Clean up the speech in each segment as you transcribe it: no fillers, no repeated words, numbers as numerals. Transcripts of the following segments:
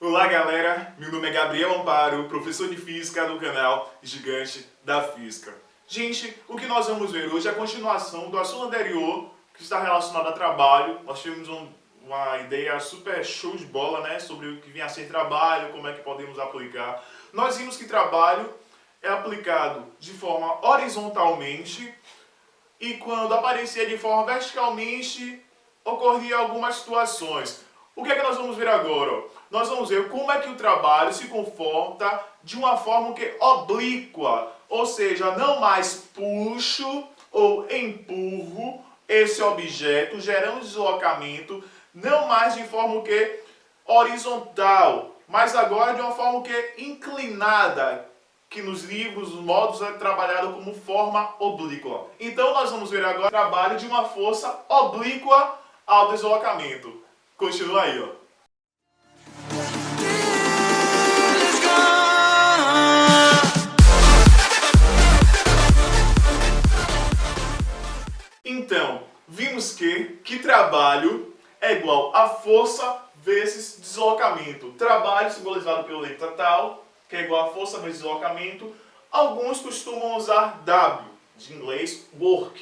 Olá galera, meu nome é Gabriel Amparo, professor de Física do canal Gigante da Física. Gente, o que nós vamos ver hoje é a continuação do assunto anterior que está relacionado a trabalho. Nós tivemos uma ideia super show de bola, né, sobre o que vinha a ser trabalho, como é que podemos aplicar. Nós vimos que trabalho é aplicado de forma horizontalmente e quando aparecia de forma verticalmente ocorria algumas situações. O que é que nós vamos ver agora? Nós vamos ver como é que o trabalho se comporta de uma forma que oblíqua, ou seja, não mais puxo ou empurro esse objeto, gerando deslocamento, não mais de forma que horizontal, mas agora de uma forma que inclinada, que nos livros, nos modos é trabalhado como forma oblíqua. Então nós vamos ver agora o trabalho de uma força oblíqua ao deslocamento. Continua aí, ó. Então, vimos que trabalho é igual a força vezes deslocamento. Trabalho simbolizado pela letra tal, que é igual a força vezes deslocamento. Alguns costumam usar W, de inglês work,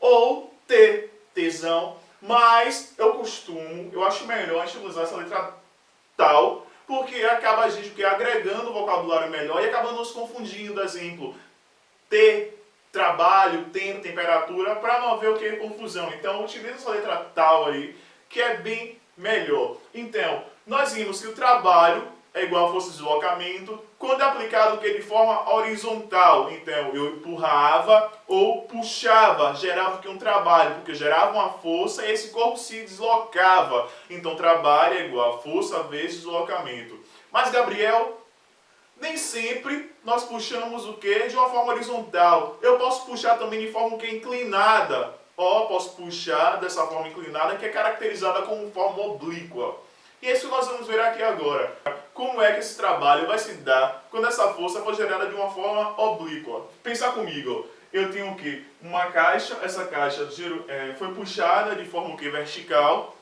ou T, tesão, mas eu acho melhor a gente usar essa letra tal, porque acaba a gente agregando o vocabulário melhor e acaba nos confundindo. Exemplo, T, trabalho, tempo, temperatura, para não haver o que? Confusão. Então, utiliza essa letra tal aí, que é bem melhor. Então, nós vimos que o trabalho é igual a força de deslocamento quando é aplicado o que? De forma horizontal. Então, eu empurrava ou puxava, gerava o que? Um trabalho, porque gerava uma força e esse corpo se deslocava. Então, trabalho é igual a força vezes deslocamento. Mas, Gabriel, nem sempre nós puxamos o que? De uma forma horizontal. Eu posso puxar também de forma que inclinada. Posso puxar dessa forma inclinada que é caracterizada como forma oblíqua. E é isso que nós vamos ver aqui agora. Como é que esse trabalho vai se dar quando essa força for gerada de uma forma oblíqua? Pensar comigo. Eu tenho o que? Uma caixa, essa caixa foi puxada de forma o que? Vertical.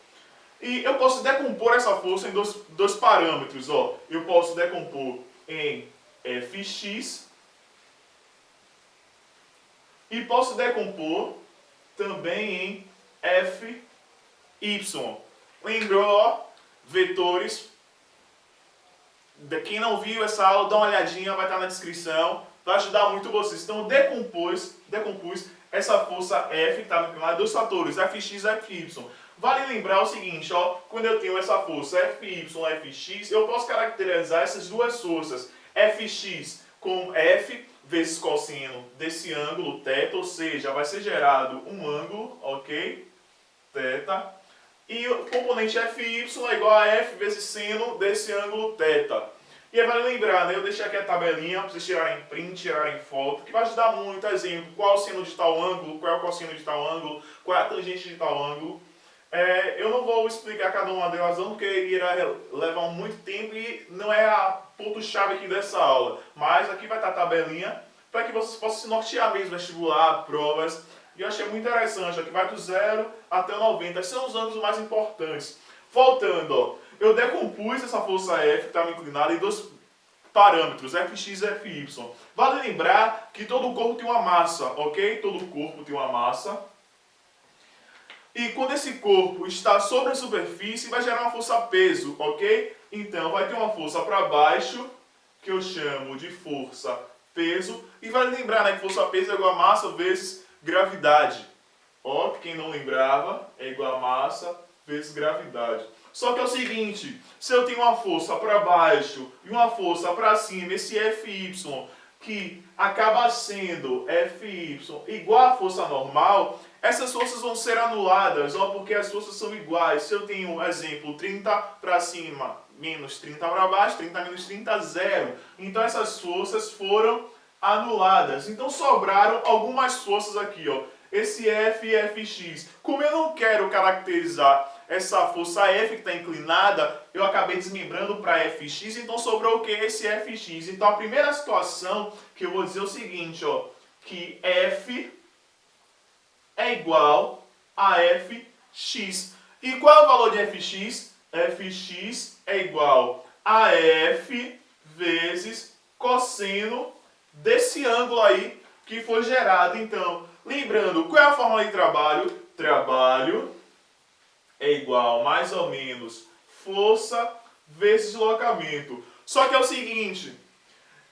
E eu posso decompor essa força em dois parâmetros. Eu posso decompor em Fx e posso decompor também em Fy. Lembrou, vetores. Quem não viu essa aula, dá uma olhadinha, vai estar na descrição. Vai ajudar muito vocês. Então, decompus essa força F, que está no primário, dois fatores, Fx e Fy. Vale lembrar o seguinte, quando eu tenho essa força Fy e Fx, eu posso caracterizar essas duas forças. Fx com F vezes cosseno desse ângulo θ, ou seja, vai ser gerado um ângulo, ok? Θ. E o componente Fy é igual a F vezes seno desse ângulo θ. E aí vale lembrar, né? Eu deixei aqui a tabelinha para vocês tirarem print, tirarem foto, que vai ajudar muito. Exemplo, qual é o seno de tal ângulo, qual é o cosseno de tal ângulo, qual é a tangente de tal ângulo. Eu não vou explicar cada uma delas não, porque irá levar muito tempo e não é a ponto-chave aqui dessa aula. Mas aqui vai estar a tabelinha para que vocês possam se nortear mesmo, vestibular, provas. E eu achei muito interessante, que vai do 0 até o 90. Esses são os ângulos mais importantes. Voltando, eu decompus essa força F, que estava inclinada, em dois parâmetros, Fx e Fy. Vale lembrar que todo corpo tem uma massa, ok? Todo corpo tem uma massa. E quando esse corpo está sobre a superfície, vai gerar uma força-peso, ok? Então, vai ter uma força para baixo, que eu chamo de força-peso. E vale lembrar, né, que força-peso é igual a massa vezes gravidade. Quem não lembrava, é igual a massa vezes gravidade. Só que é o seguinte, se eu tenho uma força para baixo e uma força para cima, esse Fy, que acaba sendo Fy igual à força normal, essas forças vão ser anuladas, porque as forças são iguais. Se eu tenho, exemplo, 30 para cima menos 30 para baixo, 30 menos 30, zero. Então essas forças foram anuladas. Então sobraram algumas forças aqui, esse F e Fx. Como eu não quero caracterizar essa força F que está inclinada, eu acabei desmembrando para Fx, então sobrou o que? Esse Fx. Então a primeira situação que eu vou dizer é o seguinte, que F é igual a Fx. E qual é o valor de Fx? Fx é igual AF vezes cosseno desse ângulo aí que foi gerado. Então, lembrando, qual é a fórmula de trabalho? Trabalho é igual mais ou menos força vezes deslocamento. Só que é o seguinte,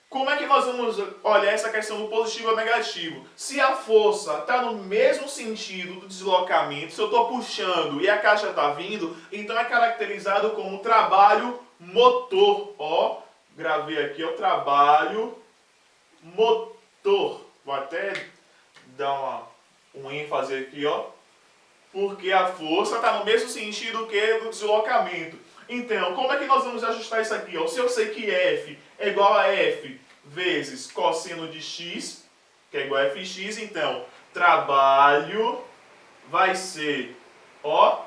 como é que nós vamos olhar essa questão do positivo ou negativo? Se a força está no mesmo sentido do deslocamento, se eu estou puxando e a caixa está vindo, então é caracterizado como trabalho motor. Ó, gravei aqui, o trabalho motor. Vou até dar um ênfase aqui, ó. Porque a força está no mesmo sentido que do deslocamento. Então, como é que nós vamos ajustar isso aqui? Ó? Se eu sei que F é igual a F vezes cosseno de x, que é igual a Fx, então, trabalho vai ser, ó,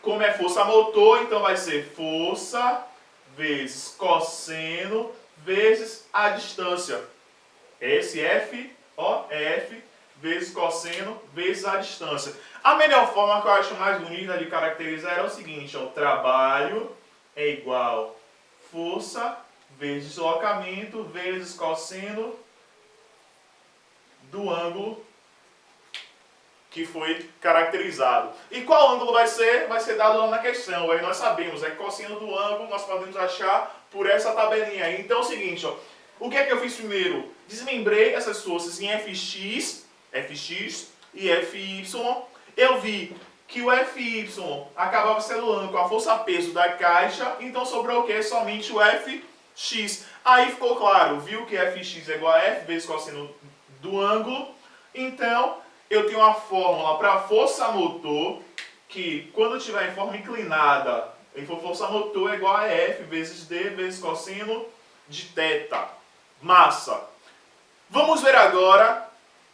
como é força motor, então vai ser força vezes cosseno vezes a distância. Esse F, ó, F vezes cosseno vezes a distância. A melhor forma que eu acho mais bonita de caracterizar é o seguinte, ó, trabalho é igual força vezes deslocamento vezes cosseno do ângulo que foi caracterizado. E qual ângulo vai ser? Vai ser dado lá na questão. Aí nós sabemos, é que cosseno do ângulo nós podemos achar por essa tabelinha aí. Então é o seguinte, ó, o que é que eu fiz primeiro? Desmembrei essas forças em Fx e Fy. Eu vi que o Fy acabava sendo ângulo com a força-peso da caixa, então sobrou o que? Somente o Fx. Aí ficou claro, viu que Fx é igual a F vezes cosseno do ângulo. Então, eu tenho uma fórmula para força motor, que quando estiver em forma inclinada, força motor é igual a F vezes D vezes cosseno de θ. Massa. Vamos ver agora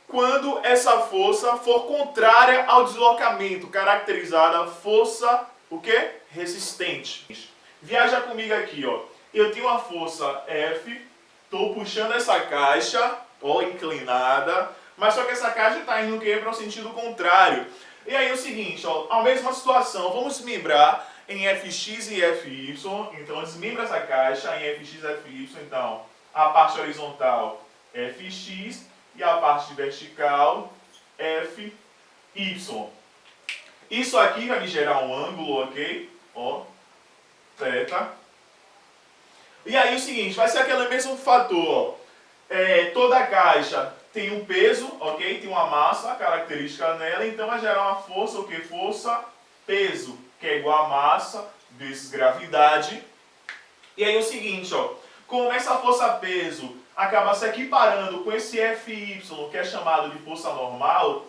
quando essa força for contrária ao deslocamento, caracterizada força, o quê? Resistente. Viaja comigo aqui, ó. Eu tenho uma força F, estou puxando essa caixa, ó, inclinada, mas só que essa caixa está indo para o sentido contrário. E aí é o seguinte, ó, a mesma situação, vamos desmembrar em Fx e Fy, então desmembra essa caixa em Fx e Fy, então a parte horizontal Fx e a parte vertical Fy. Isso aqui vai me gerar um ângulo, ok? Ó, θ. E aí o seguinte, vai ser aquele mesmo fator, ó. Toda a caixa tem um peso, ok? Tem uma massa característica nela, então vai gerar uma força, o que? Força, peso, que é igual a massa vezes gravidade. E aí o seguinte, ó, como essa força-peso acaba se equiparando com esse Fy, que é chamado de força normal,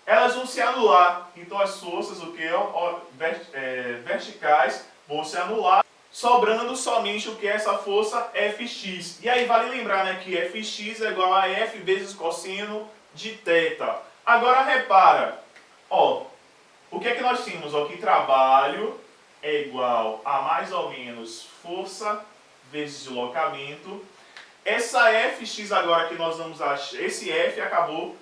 elas vão se anular. Então as forças, o que? Verticais vão se anular, sobrando somente o que é essa força Fx. E aí vale lembrar, né, que Fx é igual a F vezes cosseno de θ. Agora repara, ó, o que é que nós temos? Ó, que trabalho é igual a mais ou menos força vezes deslocamento. Essa Fx agora que nós vamos achar, esse F acabou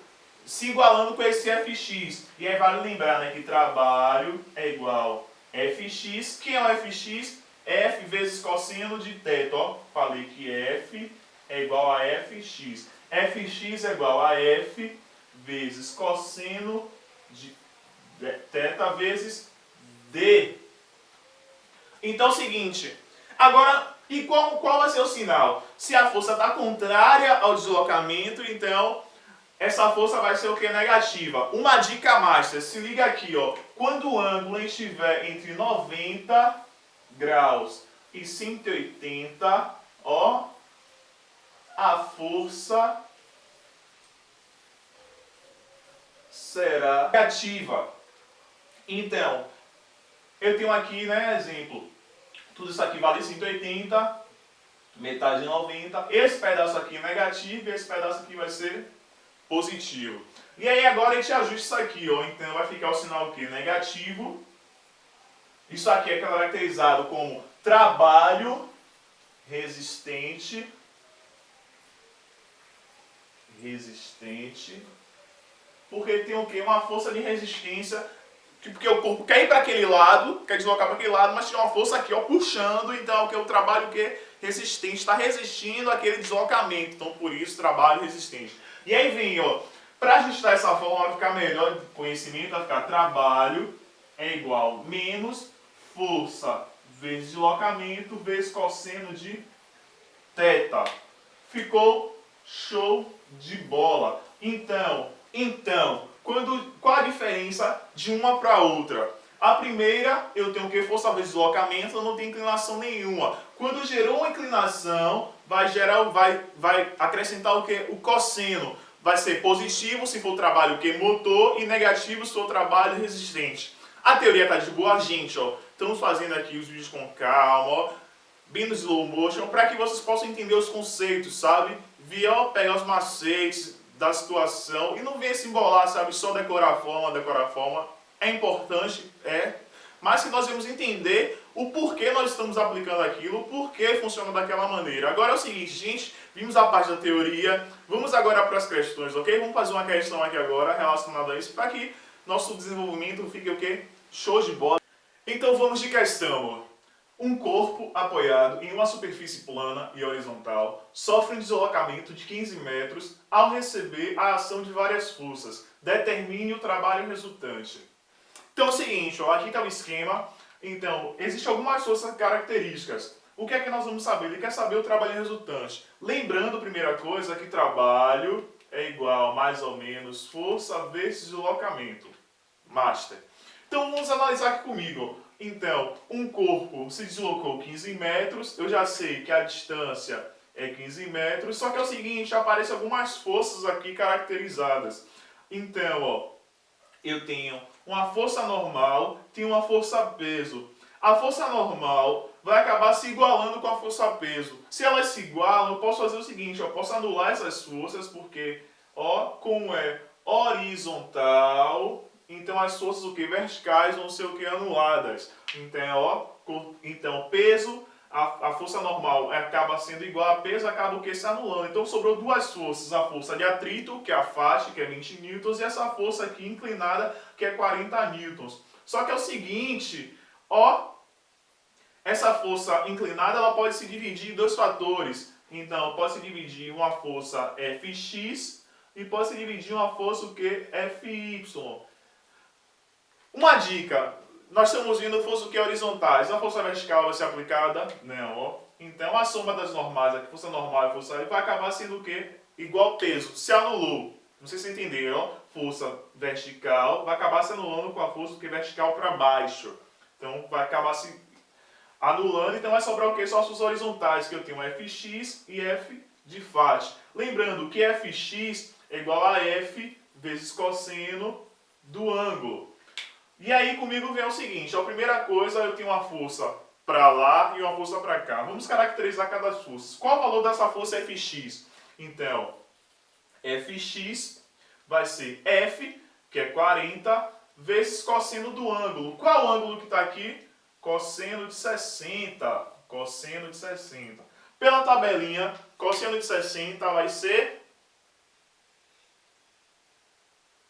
se igualando com esse Fx. E aí vale lembrar, né, que trabalho é igual a Fx. Quem é o Fx? F vezes cosseno de θ. Ó, falei que F é igual a Fx. Fx é igual a F vezes cosseno de θ vezes D. Então é o seguinte, agora, e qual vai ser o sinal? Se a força está contrária ao deslocamento, então essa força vai ser o que? Negativa. Uma dica master, se liga aqui, ó. Quando o ângulo estiver entre 90 graus e 180, ó, a força será negativa. Então, eu tenho aqui, né, exemplo, tudo isso aqui vale 180, metade de 90, esse pedaço aqui é negativo e esse pedaço aqui vai ser positivo. E aí agora a gente ajusta isso aqui, ó, então vai ficar o sinal o quê? Negativo. Isso aqui é caracterizado como trabalho resistente, porque tem o quê? Uma força de resistência porque o corpo quer ir para aquele lado, quer deslocar para aquele lado, mas tem uma força aqui, ó, puxando, então que é o trabalho que resistente, está resistindo àquele deslocamento, então por isso trabalho resistente. E aí vem, ó, para ajustar essa forma, vai ficar melhor de conhecimento, vai ficar trabalho é igual menos força vezes deslocamento vezes cosseno de θ. Ficou show de bola. Então, qual a diferença de uma para outra? A primeira, eu tenho que força vezes deslocamento, eu não tenho inclinação nenhuma. Quando gerou uma inclinação, vai acrescentar o que? O cosseno. Vai ser positivo se for trabalho que motor e negativo se for trabalho resistente. A teoria tá de boa, gente, ó. Estamos fazendo aqui os vídeos com calma, ó, bem no slow motion, para que vocês possam entender os conceitos, sabe? Vir, ó, pegar os macetes da situação e não venha se embolar, sabe? Só decorar a forma. É importante, mas que nós vamos entender o porquê nós estamos aplicando aquilo, o porquê funciona daquela maneira. Agora é o seguinte, gente, vimos a parte da teoria, vamos agora para as questões, ok? Vamos fazer uma questão aqui agora relacionada a isso, para que nosso desenvolvimento fique o quê? Show de bola. Então vamos de questão. Um corpo apoiado em uma superfície plana e horizontal sofre um deslocamento de 15 metros ao receber a ação de várias forças. Determine o trabalho resultante. Então é o seguinte, ó, aqui está o esquema. Então, existem algumas forças características. O que é que nós vamos saber? Ele quer saber o trabalho resultante. Lembrando, primeira coisa, que trabalho é igual, mais ou menos, força vezes deslocamento. Master. Então vamos analisar aqui comigo. Então, um corpo se deslocou 15 metros, eu já sei que a distância é 15 metros, só que é o seguinte, aparecem algumas forças aqui caracterizadas. Então, ó, eu tenho uma força normal, tenho uma força peso. A força normal vai acabar se igualando com a força peso. Se elas se igualam, eu posso fazer o seguinte, eu posso anular essas forças, porque, ó, como é horizontal, então as forças o que? Verticais vão ser o que? Anuladas. Então, ó, peso, a força normal acaba sendo igual a peso, acaba o que? Se anulando. Então sobrou duas forças, a força de atrito, que é a faixa, que é 20 newtons, e essa força aqui inclinada, que é 40 newtons. Só que é o seguinte, ó, essa força inclinada ela pode se dividir em dois fatores. Então pode se dividir uma força Fx e pode se dividir uma força o que? Fy. Uma dica, nós estamos vendo força o que? Horizontais. A força vertical vai ser aplicada? Não, ó. Então a soma das normais, a força normal e a força vai acabar sendo o que? Igual peso. Se anulou. Não sei se entenderam, ó. Força vertical vai acabar se anulando com a força que vertical para baixo. Então vai acabar se anulando, então vai sobrar o que? Só as forças horizontais, que eu tenho Fx e F de Φ. Lembrando que Fx é igual a F vezes cosseno do ângulo. E aí comigo vem o seguinte, a primeira coisa eu tenho uma força para lá e uma força para cá. Vamos caracterizar cada força. Qual o valor dessa força Fx? Então, Fx vai ser F, que é 40, vezes cosseno do ângulo. Qual o ângulo que está aqui? Cosseno de 60. Cosseno de 60. Pela tabelinha, cosseno de 60 vai ser...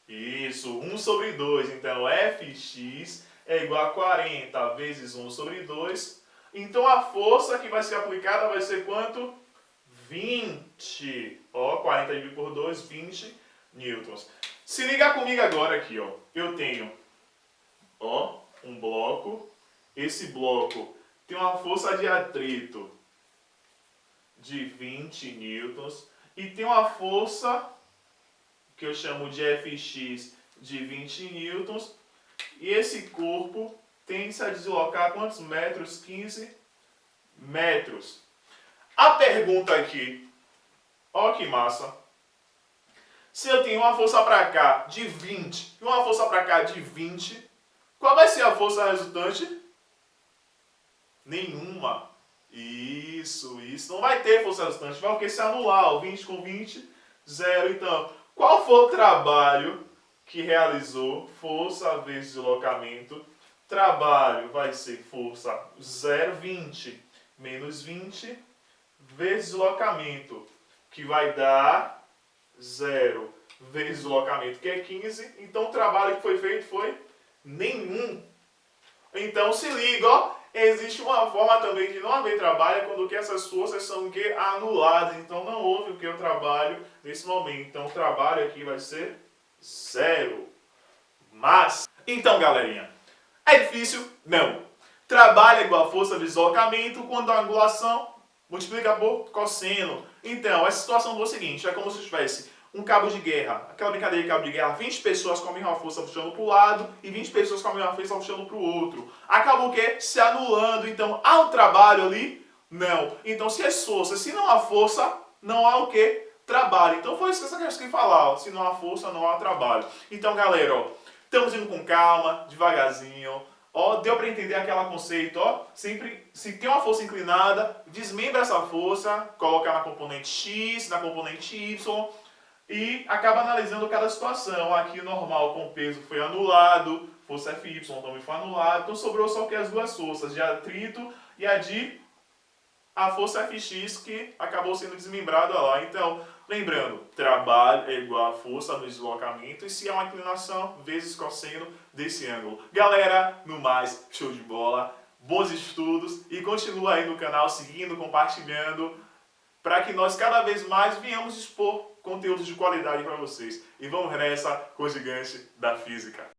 Isso, 1 sobre 2. Então, Fx é igual a 40 vezes 1 sobre 2. Então, a força que vai ser aplicada vai ser quanto? 20. Ó, 40 dividido por 2, 20 newtons. Se ligar comigo agora aqui, ó. Eu tenho, ó, um bloco. Esse bloco tem uma força de atrito de 20 newtons. E tem uma força que eu chamo de Fx de 20 newtons, e esse corpo tende-se a deslocar quantos metros? 15 metros. A pergunta aqui, ó que massa, se eu tenho uma força para cá de 20 e uma força para cá de 20, qual vai ser a força resultante? Nenhuma. Isso, não vai ter força resultante, vai o que? Se anular, ó, 20 com 20, 0, então... Qual foi o trabalho que realizou força vezes deslocamento? Trabalho vai ser força 0,20 menos 20 vezes deslocamento, que vai dar 0 vezes deslocamento, que é 15. Então o trabalho que foi feito foi Nenhum. Então se liga, ó, existe uma forma também de não haver trabalho quando que essas forças são que anuladas. Então não houve o que o trabalho nesse momento. Então o trabalho aqui vai ser zero. Mas, então galerinha, é difícil? Não. Trabalho é igual a força de deslocamento quando a angulação multiplica por cosseno. Então, essa situação foi o seguinte, é como se tivesse um cabo de guerra, aquela brincadeira de cabo de guerra, 20 pessoas com a mesma força puxando para o lado e 20 pessoas com a mesma força puxando para o outro. Acabou o quê? Se anulando. Então, há um trabalho ali? Não. Então, se as forças, se não há força, não há o quê? Trabalho. Então, foi isso que eu queria falar. Ó. Se não há força, não há trabalho. Então, galera, ó, estamos indo com calma, devagarzinho. Ó, deu para entender aquele conceito, ó. Sempre, se tem uma força inclinada, desmembra essa força, coloca na componente X, na componente Y e acaba analisando cada situação. Aqui normal com peso foi anulado, força Fy também foi anulado, então sobrou só que as duas forças, de atrito e a força Fx que acabou sendo desmembrada lá. Então, lembrando, trabalho é igual a força no deslocamento e se há uma inclinação vezes cosseno desse ângulo. Galera, no mais, show de bola, bons estudos e continua aí no canal seguindo, compartilhando para que nós cada vez mais venhamos expor conteúdos de qualidade para vocês. E vamos nessa com o gigante da física.